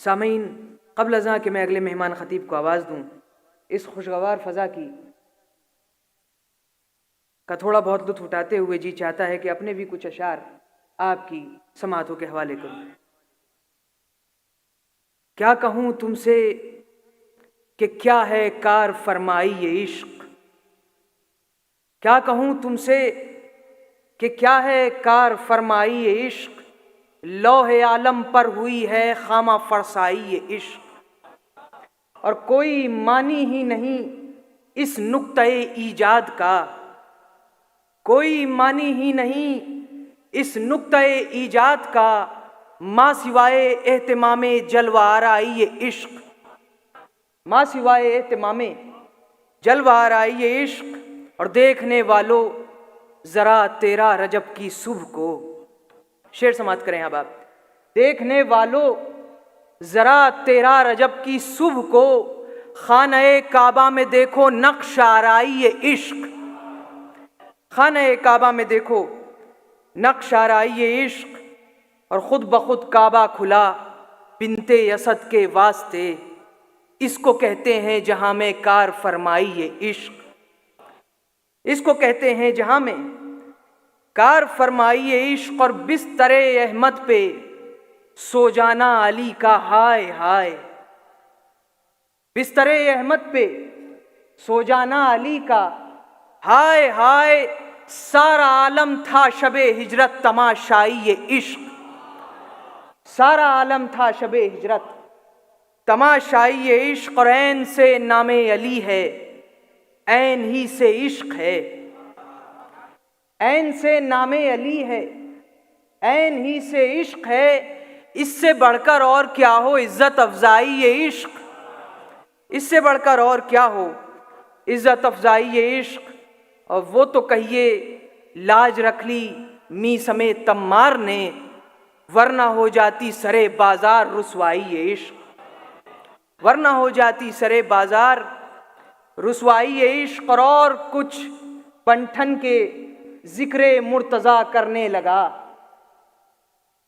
سامعین، قبل ازاں کہ میں اگلے مہمان خطیب کو آواز دوں، اس خوشگوار فضا کا تھوڑا بہت لطف اٹھاتے ہوئے جی چاہتا ہے کہ اپنے بھی کچھ اشعار آپ کی سماعتوں کے حوالے کروں۔ کیا کہوں تم سے کہ کیا ہے کار فرمائی یہ عشق، کیا کہوں تم سے کہ کیا ہے کار فرمائی یہ عشق، لوح عالم پر ہوئی ہے خامہ فرسائی یہ عشق، اور کوئی معنی ہی نہیں اس نقطۂ ایجاد کا، کوئی معنی ہی نہیں اس نقطۂ ایجاد کا، ماں سوائے اہتمام جلوہ آرائی یہ عشق، ماں سوائے اہتمام جلوہ آرائی یہ عشق، اور دیکھنے والوں ذرا تیرا رجب کی صبح کو، شعر سماعت کریں اب آپ۔ دیکھنے والوں ذرا تیرا رجب کی صبح کو، خانہ کعبہ میں دیکھو نقش آرائی یہ عشق، خانہ کعبہ میں دیکھو نقش آرائی یہ عشق، اور خود بخود کعبہ کھلا بنت اسد کے واسطے، اس کو کہتے ہیں جہاں میں کار فرمائی یہ عشق، اس کو کہتے ہیں جہاں میں کار فرمائی یہ عشق، اور بستر احمد پہ سو جانا علی کا ہائے ہائے، بستر احمد پہ سو جانا علی کا ہائے ہائے، سارا عالم تھا شب ہجرت تماشائی یہ عشق، سارا عالم تھا شب ہجرت تماشائی یہ عشق، اور عین سے نام علی ہے، عین ہی سے عشق ہے، عین سے نام علی ہے، عین ہی سے عشق ہے، اس سے بڑھ کر اور کیا ہو عزت افزائی یہ عشق، اس سے بڑھ کر اور کیا ہو عزت افزائی یہ عشق، اور وہ تو کہیے لاج رکھ لی می سمیت تمار نے، ورنہ ہو جاتی سرے بازار رسوائی یہ عشق، ورنہ ہو جاتی سرے بازار رسوائی یہ عشق، اور کچھ بنٹھن کے ذکر مرتضیٰ کرنے لگا،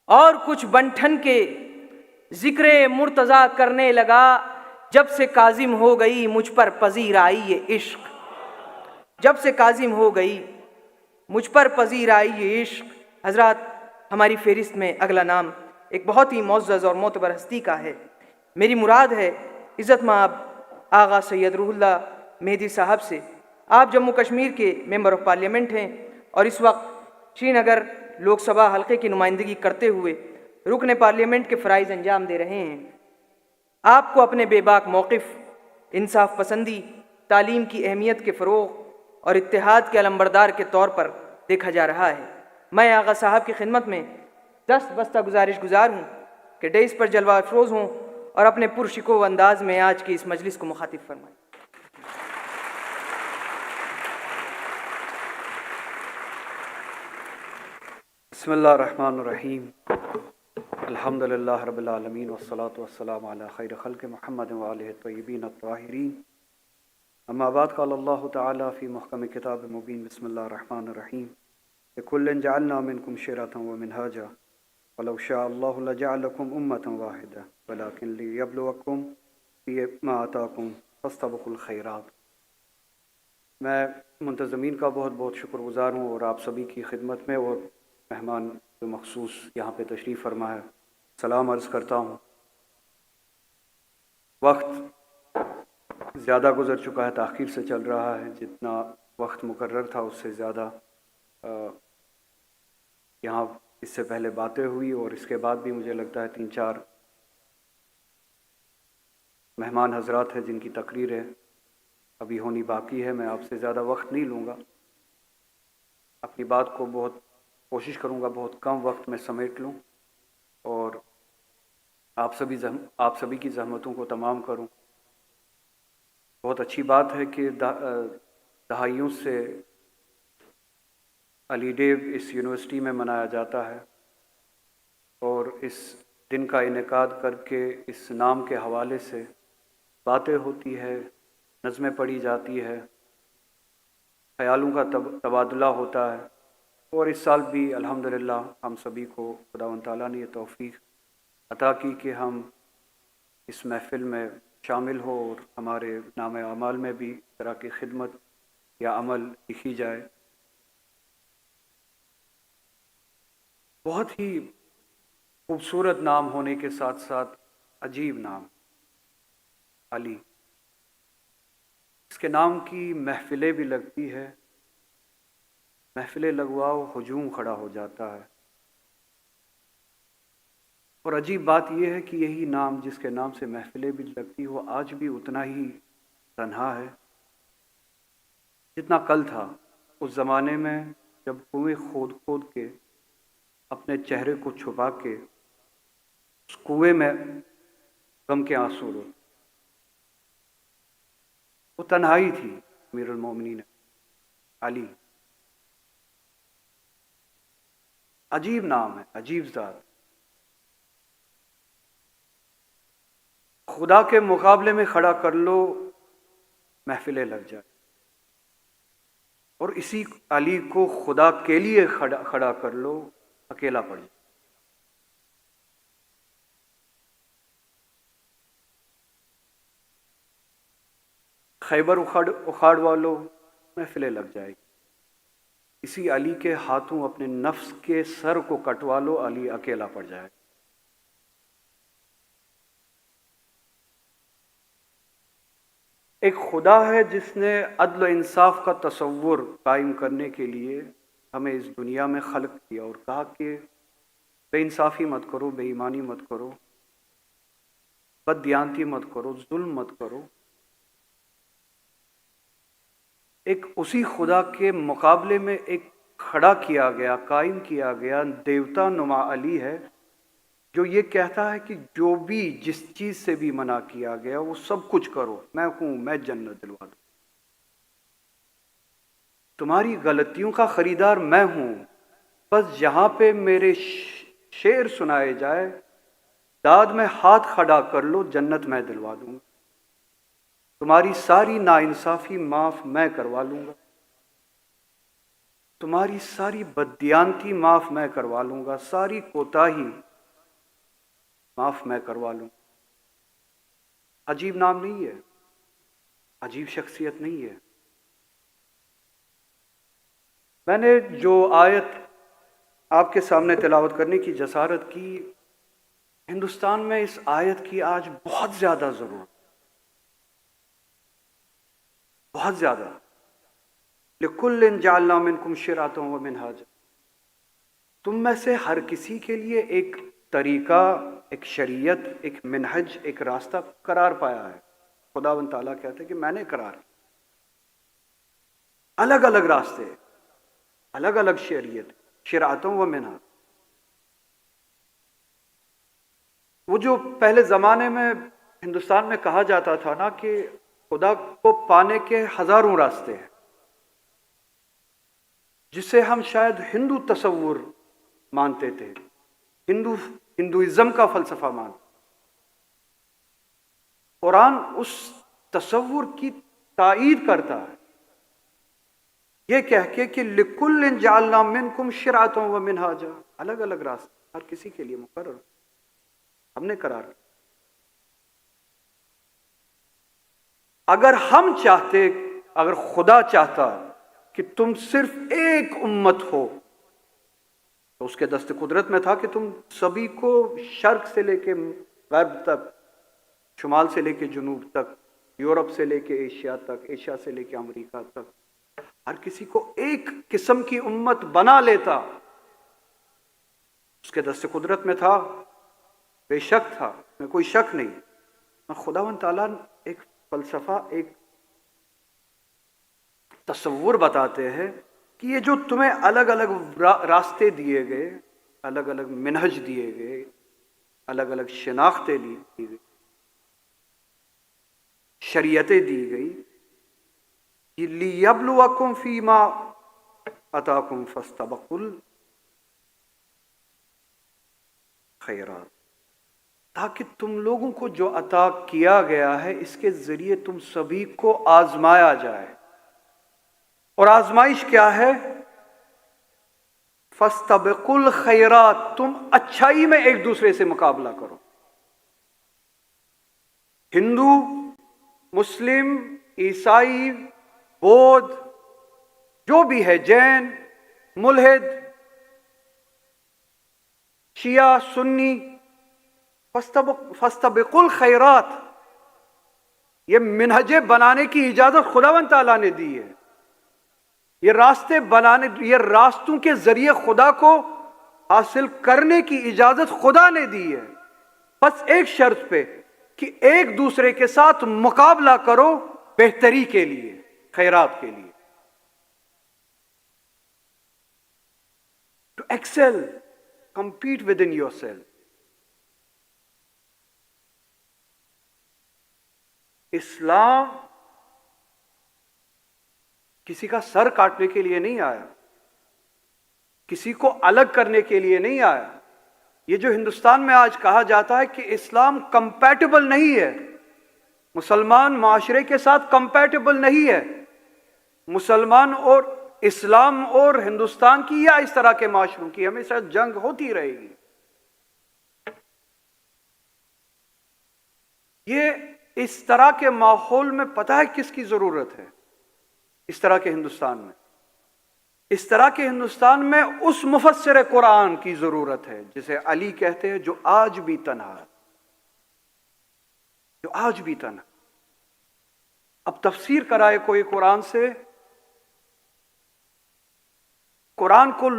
اور کچھ بنٹھن کے ذکر مرتضیٰ کرنے لگا، جب سے کاظم ہو گئی مجھ پر پذیر آئی یہ عشق، جب سے کاظم ہو گئی مجھ پر پذیر آئی یہ عشق۔ حضرات، ہماری فہرست میں اگلا نام ایک بہت ہی معزز اور معتبر ہستی کا ہے، میری مراد ہے عزت مآب آغا سید روح اللہ مہدی صاحب سے۔ آپ جموں کشمیر کے ممبر آف پارلیمنٹ ہیں، اور اس وقت شری نگر لوک سبھا حلقے کی نمائندگی کرتے ہوئے رکن پارلیمنٹ کے فرائض انجام دے رہے ہیں۔ آپ کو اپنے بے باک موقف، انصاف پسندی، تعلیم کی اہمیت کے فروغ اور اتحاد کے علمبردار کے طور پر دیکھا جا رہا ہے۔ میں آغا صاحب کی خدمت میں دست بستہ گزارش گزار ہوں کہ ڈیس پر جلوہ افروز ہوں اور اپنے پرشکوہ انداز میں آج کی اس مجلس کو مخاطب فرمائیں۔ بسم اللہ الرحمن الرحیم، الحمد للہ رب العالمین، والصلاة والسلام علی خیر خلق محمد وآلہ الطیبین الطاہرین، اما بعد، قال اللہ تعالی فی محکم کتاب مبین، بسم اللہ الرحمن الرحیم، لکل جعلنا منکم شرعۃ ومنہاجا ولو شاء اللہ لجعلکم امۃ واحدہ ولکن لیبلوکم فیما آتاکم فاستبقوا الخیرات۔ میں منتظمین کا بہت بہت شکر گزار ہوں، اور آپ سبھی کی خدمت میں اور مہمان جو مخصوص یہاں پہ تشریف فرما ہے سلام عرض کرتا ہوں۔ وقت زیادہ گزر چکا ہے، تاخیر سے چل رہا ہے، جتنا وقت مقرر تھا اس سے زیادہ یہاں اس سے پہلے باتیں ہوئی، اور اس کے بعد بھی مجھے لگتا ہے 3-4 مہمان حضرات ہیں جن کی تقریریں ابھی ہونی باقی ہے۔ میں آپ سے زیادہ وقت نہیں لوں گا، اپنی بات کو بہت کوشش کروں گا بہت کم وقت میں سمیٹ لوں، اور آپ سبھی کی زحمتوں کو تمام کروں۔ بہت اچھی بات ہے کہ دہائیوں سے علی ڈے اس یونیورسٹی میں منایا جاتا ہے، اور اس دن کا انعقاد کر کے اس نام کے حوالے سے باتیں ہوتی ہے، نظمیں پڑھی جاتی ہے، خیالوں کا تبادلہ ہوتا ہے، اور اس سال بھی الحمدللہ ہم سبھی کو خداوند تعالیٰ نے یہ توفیق عطا کی کہ ہم اس محفل میں شامل ہو اور ہمارے نام اعمال میں بھی اس طرح کی خدمت یا عمل لکھی جائے۔ بہت ہی خوبصورت نام ہونے کے ساتھ ساتھ عجیب نام، علی۔ اس کے نام کی محفلیں بھی لگتی ہے، محفلیں لگواؤ ہجوم کھڑا ہو جاتا ہے۔ اور عجیب بات یہ ہے کہ یہی نام جس کے نام سے محفلیں بھی لگتی وہ آج بھی اتنا ہی تنہا ہے جتنا کل تھا، اس زمانے میں جب کنویں کھود کھود کے اپنے چہرے کو چھپا کے اس کنویں میں غم کے آنسو رو۔ وہ تنہائی تھی امیر المومنین علی۔ عجیب نام ہے، عجیب ذات۔ خدا کے مقابلے میں کھڑا کر لو محفلیں لگ جائے، اور اسی علی کو خدا کے لیے کھڑا کر لو اکیلا پڑ جائے۔ خیبر اکھاڑ والو محفلیں لگ جائے گی، اسی علی کے ہاتھوں اپنے نفس کے سر کو کٹوا لو علی اکیلا پڑ جائے گا۔ ایک خدا ہے جس نے عدل و انصاف کا تصور قائم کرنے کے لیے ہمیں اس دنیا میں خلق کیا اور کہا کہ بے انصافی مت کرو، بے ایمانی مت کرو، بد دیانتی مت کرو، ظلم مت کرو۔ ایک اسی خدا کے مقابلے میں ایک کھڑا کیا گیا، قائم کیا گیا دیوتا نما علی ہے، جو یہ کہتا ہے کہ جو بھی جس چیز سے بھی منع کیا گیا وہ سب کچھ کرو، میں ہوں، میں جنت دلوا دوں۔ تمہاری غلطیوں کا خریدار میں ہوں، بس جہاں پہ میرے شعر سنائے جائے داد میں ہاتھ کھڑا کر لو، جنت میں دلوا دوں گا۔ تمہاری ساری ناانصافی معاف میں کروا لوں گا، تمہاری ساری بددیانتی معاف میں کروا لوں گا، ساری کوتاہی معاف میں کروا لوں۔ عجیب نام نہیں ہے، عجیب شخصیت نہیں ہے۔ میں نے جو آیت آپ کے سامنے تلاوت کرنے کی جسارت کی، ہندوستان میں اس آیت کی آج بہت زیادہ ضرورت، بہت زیادہ۔ لِكُلٍّ جَعَلْنَا مِنْكُمْ شِرْعَةً وَمِنْهَاجًا، تم میں سے ہر کسی کے لیے ایک طریقہ، ایک شریعت، ایک منہج، ایک راستہ قرار پایا ہے۔ خداوند تعالیٰ کہتے ہیں کہ میں نے قرار کیا، الگ الگ راستے، الگ الگ شریعت، شرعتوں و منہج۔ وہ جو پہلے زمانے میں ہندوستان میں کہا جاتا تھا نا کہ خدا کو پانے کے ہزاروں راستے ہیں، جسے ہم شاید ہندو تصور مانتے تھے، ہندوازم کا فلسفہ مانتے۔ قرآن اس تصور کی تائید کرتا ہے، یہ کہہ کے کہ لِكُلٍّ جَعَلْنَا مِنْكُمْ شِرْعَةً وَمِنْهَاجًا، الگ الگ راستے ہر کسی کے لیے مقرر ہم نے قرار کیا۔ اگر ہم چاہتے، اگر خدا چاہتا کہ تم صرف ایک امت ہو تو اس کے دست قدرت میں تھا کہ تم سبھی کو شرق سے لے کے غرب تک، شمال سے لے کے جنوب تک، یورپ سے لے کے ایشیا تک، ایشیا سے لے کے امریکہ تک، ہر کسی کو ایک قسم کی امت بنا لیتا۔ اس کے دست قدرت میں تھا، بے شک تھا، میں کوئی شک نہیں۔ خداوند تعالیٰ ایک فلسفہ، ایک تصور بتاتے ہیں کہ یہ جو تمہیں الگ الگ راستے دیے گئے، الگ الگ منہج دیے گئے، الگ الگ شناختیں دی گئی، شریعتیں دی گئی، لِيَبْلُوَكُمْ فِي مَا آتَاكُمْ فَاسْتَبِقُوا الْخَيْرَاتِ، تاکہ تم لوگوں کو جو عطا کیا گیا ہے اس کے ذریعے تم سبھی کو آزمایا جائے۔ اور آزمائش کیا ہے؟ فَاسْتَبِقُوا الْخَيْرَاتِ، تم اچھائی میں ایک دوسرے سے مقابلہ کرو۔ ہندو، مسلم، عیسائی، بودھ، جو بھی ہے، جین، ملحد، شیعہ، سنی، فاستبقوا الخیرات، یہ منہجیں بنانے کی اجازت خداوند تعالیٰ نے دی ہے. یہ راستے بنانے، یہ راستوں کے ذریعے خدا کو حاصل کرنے کی اجازت خدا نے دی ہے. بس ایک شرط پہ کہ ایک دوسرے کے ساتھ مقابلہ کرو بہتری کے لیے، خیرات کے لیے. To excel, compete within yourself. اسلام کسی کا سر کاٹنے کے لیے نہیں آیا، کسی کو الگ کرنے کے لیے نہیں آیا. یہ جو ہندوستان میں آج کہا جاتا ہے کہ اسلام کمپیٹیبل نہیں ہے، مسلمان معاشرے کے ساتھ کمپیٹیبل نہیں ہے، مسلمان اور اسلام اور ہندوستان کی یا اس طرح کے معاشروں کی ہمیشہ جنگ ہوتی رہے گی. یہ اس طرح کے ماحول میں پتہ ہے کس کی ضرورت ہے؟ اس طرح کے ہندوستان میں، اس طرح کے ہندوستان میں اس مفسر قرآن کی ضرورت ہے جسے علی کہتے ہیں، جو آج بھی تنہا ہے، جو آج بھی تنہا. اب تفسیر کرائے کوئی قرآن سے، قرآن کو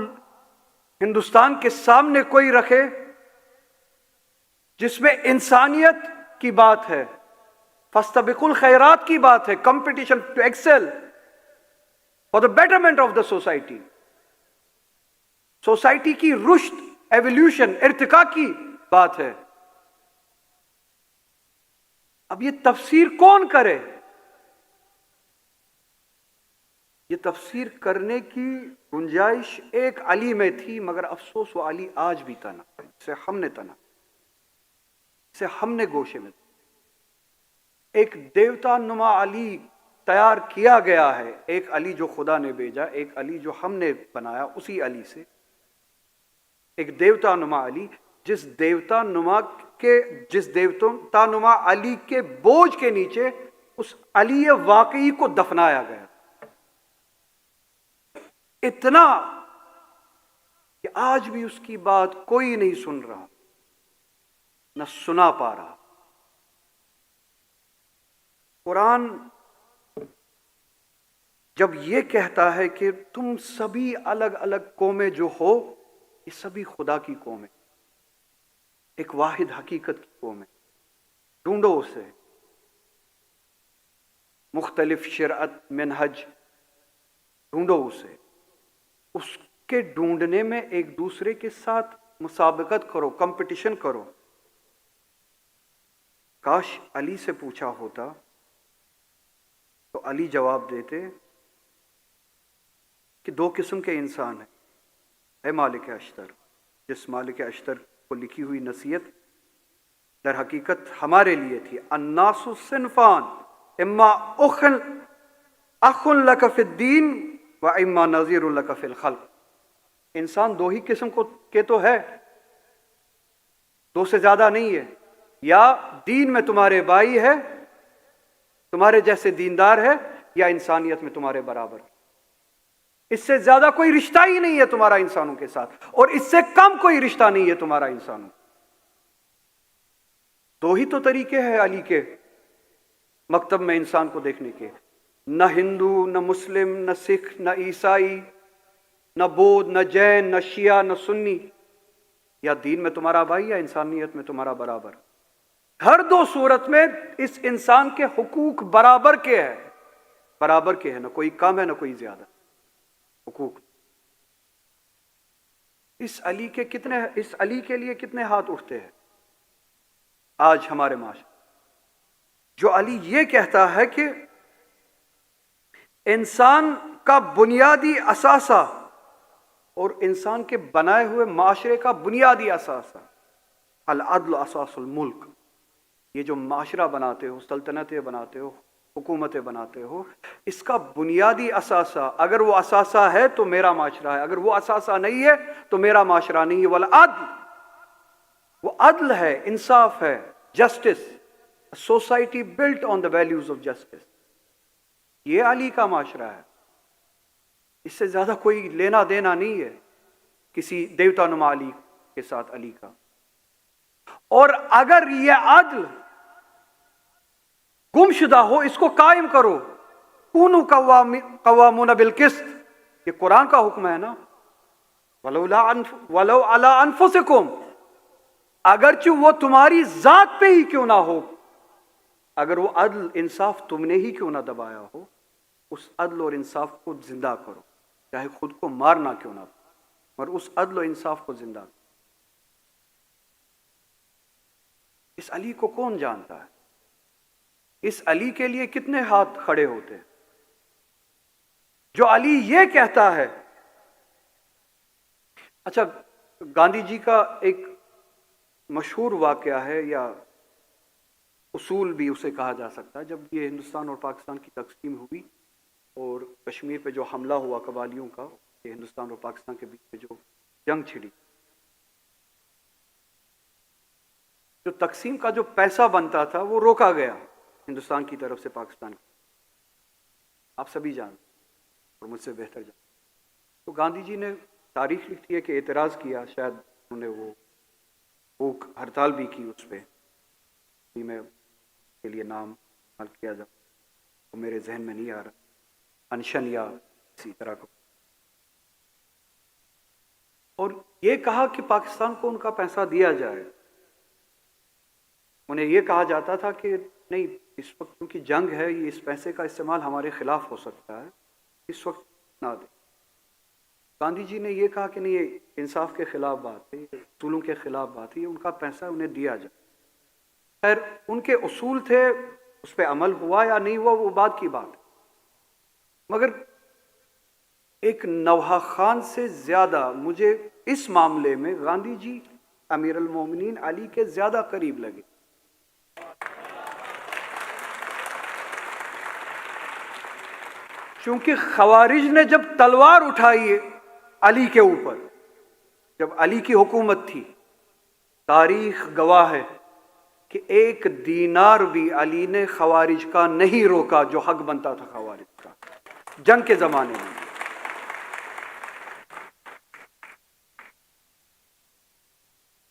ہندوستان کے سامنے کوئی رکھے جس میں انسانیت کی بات ہے، فاستبقوا الخیرات کی بات ہے، competition to excel for the betterment of the society, society کی رشد، ایولیوشن، ارتقاء کی بات ہے. اب یہ تفسیر کون کرے؟ یہ تفسیر کرنے کی گنجائش ایک علی میں تھی، مگر افسوس وہ علی آج بھی تنا ہے، اسے ہم نے تنا، اسے ہم نے گوشے میں. ایک دیوتا نما علی تیار کیا گیا ہے، ایک علی جو خدا نے بھیجا، ایک علی جو ہم نے بنایا، اسی علی سے ایک دیوتا نما علی، جس دیوتا نما علی کے بوجھ کے نیچے اس علی واقعی کو دفنایا گیا. اتنا کہ آج بھی اس کی بات کوئی نہیں سن رہا، نہ سنا پا رہا. قرآن جب یہ کہتا ہے کہ تم سبھی الگ الگ قومیں جو ہو، یہ سبھی خدا کی قومیں، ایک واحد حقیقت کی قومیں، ڈھونڈو اسے. مختلف شرعت، منہج، ڈھونڈو اسے. اس کے ڈھونڈنے میں ایک دوسرے کے ساتھ مسابقت کرو، کمپٹیشن کرو. کاش علی سے پوچھا ہوتا تو علی جواب دیتے کہ دو قسم کے انسان ہیں. اے مالک اشتر، جس مالک اشتر کو لکھی ہوئی نصیحت در حقیقت ہمارے لیے تھی. الناس صنفان، اما اخ لک فی الدین و اما نظیر لک فی الخلق. انسان دو ہی قسم کے تو ہے، دو سے زیادہ نہیں ہے. یا دین میں تمہارے بھائی ہے، تمہارے جیسے دیندار ہے، یا انسانیت میں تمہارے برابر. اس سے زیادہ کوئی رشتہ ہی نہیں ہے تمہارا انسانوں کے ساتھ، اور اس سے کم کوئی رشتہ نہیں ہے تمہارا انسانوں. دو ہی تو طریقے ہیں علی کے مکتب میں انسان کو دیکھنے کے. نہ ہندو، نہ مسلم، نہ سکھ، نہ عیسائی، نہ بودھ، نہ جین، نہ شیعہ، نہ سنی. یا دین میں تمہارا بھائی یا انسانیت میں تمہارا برابر. ہر دو صورت میں اس انسان کے حقوق برابر کے ہیں، برابر کے ہیں، نہ کوئی کم ہے نہ کوئی زیادہ حقوق. اس علی کے لیے کتنے ہاتھ اٹھتے ہیں آج ہمارے معاشرے. جو علی یہ کہتا ہے کہ انسان کا بنیادی اثاثہ اور انسان کے بنائے ہوئے معاشرے کا بنیادی اثاثہ العدل اساس الملک. یہ جو معاشرہ بناتے ہو، سلطنتیں بناتے ہو، حکومتیں بناتے ہو، اس کا بنیادی اثاثہ، اگر وہ اثاثہ ہے تو میرا معاشرہ ہے، اگر وہ اثاثہ نہیں ہے تو میرا معاشرہ نہیں ہے. والعدل، وہ عدل ہے، انصاف ہے، justice. Society built on the values of justice. یہ علی کا معاشرہ ہے. اس سے زیادہ کوئی لینا دینا نہیں ہے کسی دیوتا نما علی کے ساتھ علی کا. اور اگر یہ عدل گم شدہ ہو اس کو قائم کرو. کونوا قوامون بالقسط، یہ قرآن کا حکم ہے نا. ولو علی انفسکم، اگرچہ وہ تمہاری ذات پہ ہی کیوں نہ ہو، اگر وہ عدل انصاف تم نے ہی کیوں نہ دبایا ہو، اس عدل اور انصاف کو زندہ کرو، چاہے خود کو مارنا کیوں نہ، اور اس عدل و انصاف کو زندہ کرو. اس علی کو کون جانتا ہے؟ اس علی کے لیے کتنے ہاتھ کھڑے ہوتے ہیں؟ جو علی یہ کہتا ہے. اچھا، گاندھی جی کا ایک مشہور واقعہ ہے، یا اصول بھی اسے کہا جا سکتا ہے. جب یہ ہندوستان اور پاکستان کی تقسیم ہوئی اور کشمیر پہ جو حملہ ہوا قبائلیوں کا، یہ ہندوستان اور پاکستان کے بیچ میں جو جنگ چھڑی، جو تقسیم کا جو پیسہ بنتا تھا وہ روکا گیا ہندوستان کی طرف سے پاکستان کی. آپ سبھی جانتے اور مجھ سے بہتر جانتے. تو گاندھی جی نے تاریخ لکھتی ہے کہ اعتراض کیا، شاید انہوں نے وہ بھوک ہڑتال بھی کی اس پہ. میں کے لیے نام حل کیا جا تو میرے ذہن میں نہیں آ رہا، انشن یا اسی طرح کو. اور یہ کہا کہ پاکستان کو ان کا پیسہ دیا جائے. انہیں یہ کہا جاتا تھا کہ نہیں، اس وقت کیونکہ جنگ ہے، یہ اس پیسے کا استعمال ہمارے خلاف ہو سکتا ہے، اس وقت نہ دیں. گاندھی جی نے یہ کہا کہ نہیں، یہ انصاف کے خلاف بات ہے، اصولوں کے خلاف بات ہے، ان کا پیسہ انہیں دیا جائے. خیر، ان کے اصول تھے، اس پہ عمل ہوا یا نہیں ہوا وہ بعد کی بات. مگر ایک نوحہ خان سے زیادہ مجھے اس معاملے میں گاندھی جی امیر المومنین علی کے زیادہ قریب لگے. چونکہ خوارج نے جب تلوار اٹھائی علی کے اوپر، جب علی کی حکومت تھی، تاریخ گواہ ہے کہ ایک دینار بھی علی نے خوارج کا نہیں روکا جو حق بنتا تھا خوارج کا جنگ کے زمانے میں.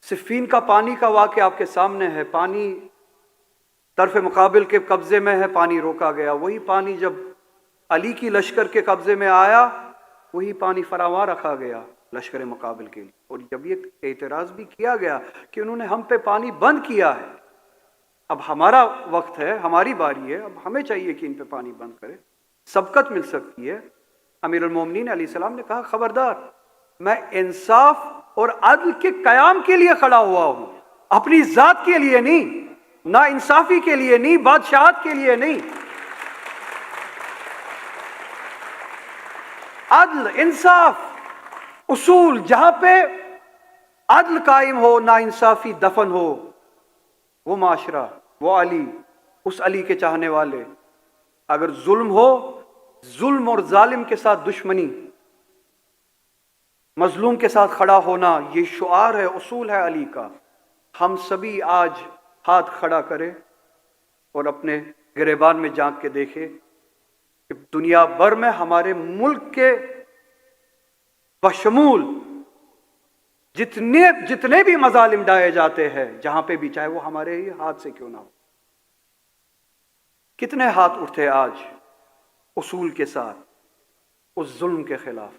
صفین کا پانی کا واقعہ آپ کے سامنے ہے. پانی طرف مقابل کے قبضے میں ہے، پانی روکا گیا. وہی پانی جب علی کی لشکر کے قبضے میں آیا، وہی پانی فراواں رکھا گیا لشکر مقابل کے لیے. اور جب یہ اعتراض بھی کیا گیا کہ انہوں نے ہم پہ پانی بند کیا ہے، اب ہمارا وقت ہے، ہماری باری ہے، اب ہمیں چاہیے کہ ان پہ پانی بند کرے، سبقت مل سکتی ہے. امیر المومنین علیہ السلام نے کہا خبردار، میں انصاف اور عدل کے قیام کے لیے کھڑا ہوا ہوں، اپنی ذات کے لیے نہیں، نا انصافی کے لیے نہیں، بادشاہت کے لیے نہیں. عدل، انصاف، اصول، جہاں پہ عدل قائم ہو، نا انصافی دفن ہو، وہ معاشرہ، وہ علی، اس علی کے چاہنے والے. اگر ظلم ہو، ظلم اور ظالم کے ساتھ دشمنی، مظلوم کے ساتھ کھڑا ہونا، یہ شعار ہے، اصول ہے علی کا. ہم سبھی آج ہاتھ کھڑا کریں اور اپنے گریبان میں جھانک کے دیکھیں کہ دنیا بھر میں ہمارے ملک کے بشمول جتنے بھی مظالم ڈھائے جاتے ہیں جہاں پہ بھی، چاہے وہ ہمارے ہی ہاتھ سے کیوں نہ ہو، کتنے ہاتھ اٹھتے آج اصول کے ساتھ اس ظلم کے خلاف،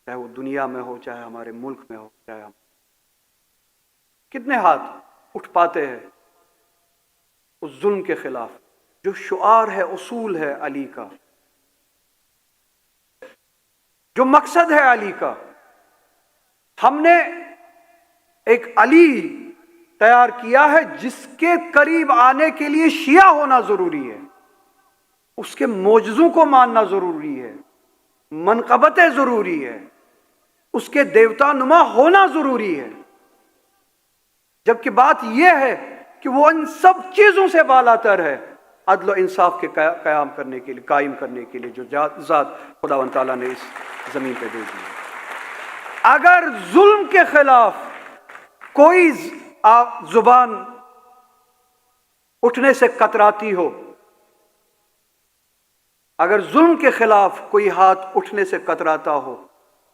چاہے وہ دنیا میں ہو، چاہے ہمارے ملک میں ہو، چاہے ہم کتنے ہاتھ اٹھ پاتے ہیں اس ظلم کے خلاف جو شعار ہے، اصول ہے علی کا، جو مقصد ہے علی کا. ہم نے ایک علی تیار کیا ہے جس کے قریب آنے کے لیے شیعہ ہونا ضروری ہے، اس کے معجزوں کو ماننا ضروری ہے، منقبتیں ضروری ہے، اس کے دیوتا نما ہونا ضروری ہے. جبکہ بات یہ ہے کہ وہ ان سب چیزوں سے بالا تر ہے، عدل و انصاف کے قیام کرنے کے لیے، قائم کرنے کے لیے جو ذات خداوند تعالیٰ نے اس زمین پہ دے دی ہے. اگر ظلم کے خلاف کوئی زبان اٹھنے سے کتراتی ہو، اگر ظلم کے خلاف کوئی ہاتھ اٹھنے سے کتراتا ہو،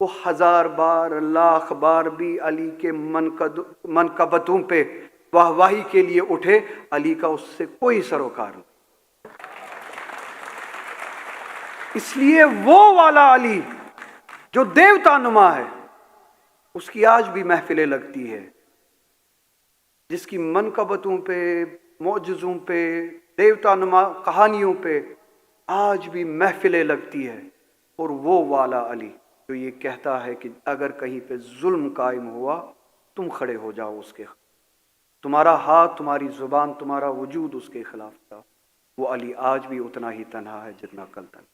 وہ 1000 بار لاکھ بار بھی علی کے منقبتوں پہ واہواہی کے لیے اٹھے، علی کا اس سے کوئی سروکار نہیں۔ اس لیے وہ والا علی جو دیوتا نما ہے، اس کی آج بھی محفلیں لگتی ہے، جس کی منقبتوں پہ، معجزوں پہ، دیوتا نما کہانیوں پہ آج بھی محفلیں لگتی ہے۔ اور وہ والا علی جو یہ کہتا ہے کہ اگر کہیں پہ ظلم قائم ہوا، تم کھڑے ہو جاؤ اس کے خلاف، تمہارا ہاتھ، تمہاری زبان، تمہارا وجود اس کے خلاف تھا، وہ علی آج بھی اتنا ہی تنہا ہے جتنا کل تنہا۔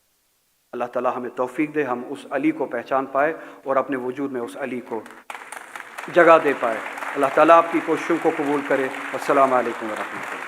اللہ تعالیٰ ہمیں توفیق دے، ہم اس علی کو پہچان پائے اور اپنے وجود میں اس علی کو جگہ دے پائے۔ اللہ تعالیٰ آپ کی کوششوں کو قبول کرے۔ السلام علیکم ورحمۃ اللہ۔